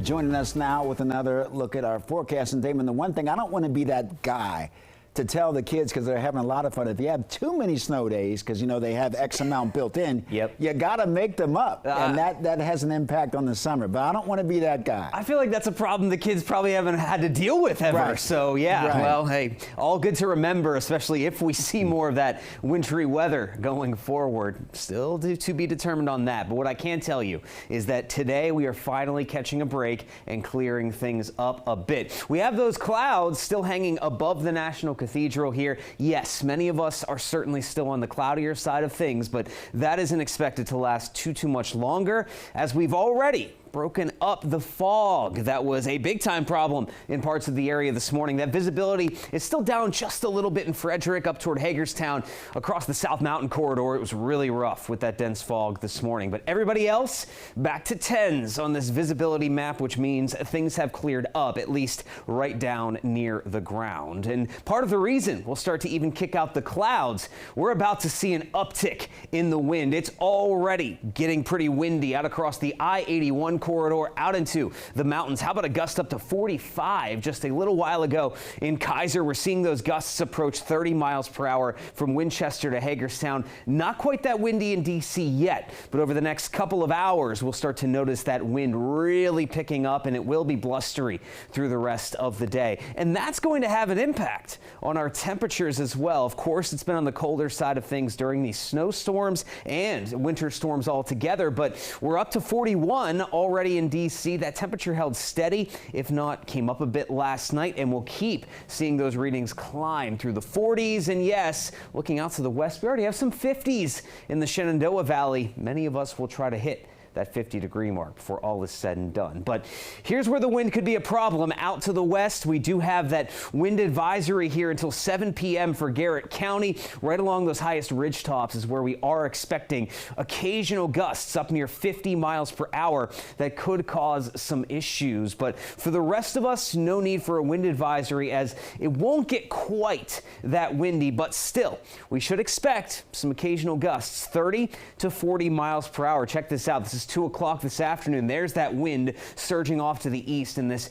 joining us now with another look at our forecast. And Damon, the one thing, I don't want to be that guy to tell the kids, because they're having a lot of fun, if you have too many snow days, because you know they have X amount built in, you got to make them up, and that has an impact on the summer. But I don't want to be that guy. I feel like that's a problem the kids probably haven't had to deal with ever. Right. So yeah, Right. Well, hey, all good to remember, especially if we see more of that wintry weather going forward. Still to be determined on that. But what I can tell you is that today we are finally catching a break and clearing things up a bit. We have those clouds still hanging above the National Cathedral here. Yes, many of us are certainly still on the cloudier side of things, but that isn't expected to last too much longer, as we've already broken up the fog. That was a big time problem in parts of the area this morning. That visibility is still down just a little bit in Frederick up toward Hagerstown across the South Mountain corridor. It was really rough with that dense fog this morning, but everybody else back to 10s on this visibility map, which means things have cleared up, at least right down near the ground. And part of the reason we'll start to even kick out the clouds, we're about to see an uptick in the wind. It's already getting pretty windy out across the I-81 corridor out into the mountains. How about a gust up to 45 just a little while ago in Kaiser? We're seeing those gusts approach 30 miles per hour from Winchester to Hagerstown. Not quite that windy in D.C. yet, but over the next couple of hours, we'll start to notice that wind really picking up, and it will be blustery through the rest of the day. And that's going to have an impact on our temperatures as well. Of course, it's been on the colder side of things during these snowstorms and winter storms altogether, but we're up to 41 already in D.C. That temperature held steady, if not came up a bit last night, and we'll keep seeing those readings climb through the 40s. And yes, looking out to the west, we already have some 50s in the Shenandoah Valley. Many of us will try to hit that 50-degree mark before all is said and done. But here's where the wind could be a problem. Out to the west, we do have that wind advisory here until 7 p.m. for Garrett County. Right along those highest ridge tops is where we are expecting occasional gusts up near 50 miles per hour that could cause some issues. But for the rest of us, no need for a wind advisory, as it won't get quite that windy, but still, we should expect some occasional gusts, 30 to 40 miles per hour. Check this out. This is 2 o'clock this afternoon. There's that wind surging off to the east, and this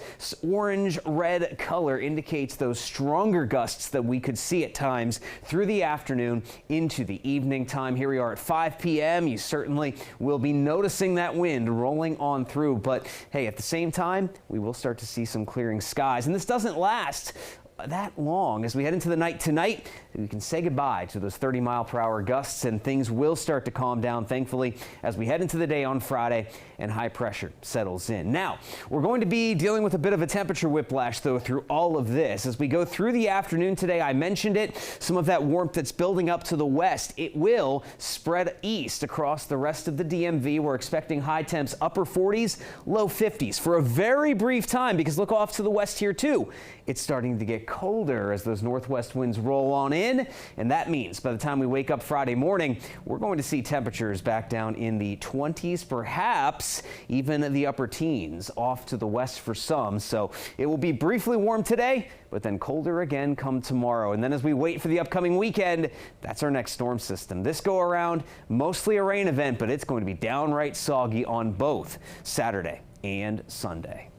orange-red color indicates those stronger gusts that we could see at times through the afternoon into the evening time. Here we are at 5 p.m. You certainly will be noticing that wind rolling on through, but hey, at the same time, we will start to see some clearing skies, and this doesn't last that long. As we head into the night tonight, we can say goodbye to those 30-mile-per-hour gusts, and things will start to calm down, thankfully, as we head into the day on Friday and high pressure settles in. Now, we're going to be dealing with a bit of a temperature whiplash, though, through all of this. As we go through the afternoon today, I mentioned it, some of that warmth that's building up to the west, it will spread east across the rest of the DMV. We're expecting high temps upper 40s, low 50s for a very brief time, because look off to the west here, too. It's starting to get colder as those northwest winds roll on in, and that means by the time we wake up Friday morning, we're going to see temperatures back down in the 20s, perhaps even the upper teens off to the west for some. So it will be briefly warm today, but then colder again come tomorrow. And then as we wait for the upcoming weekend, that's our next storm system. This go around, mostly a rain event, but it's going to be downright soggy on both Saturday and Sunday.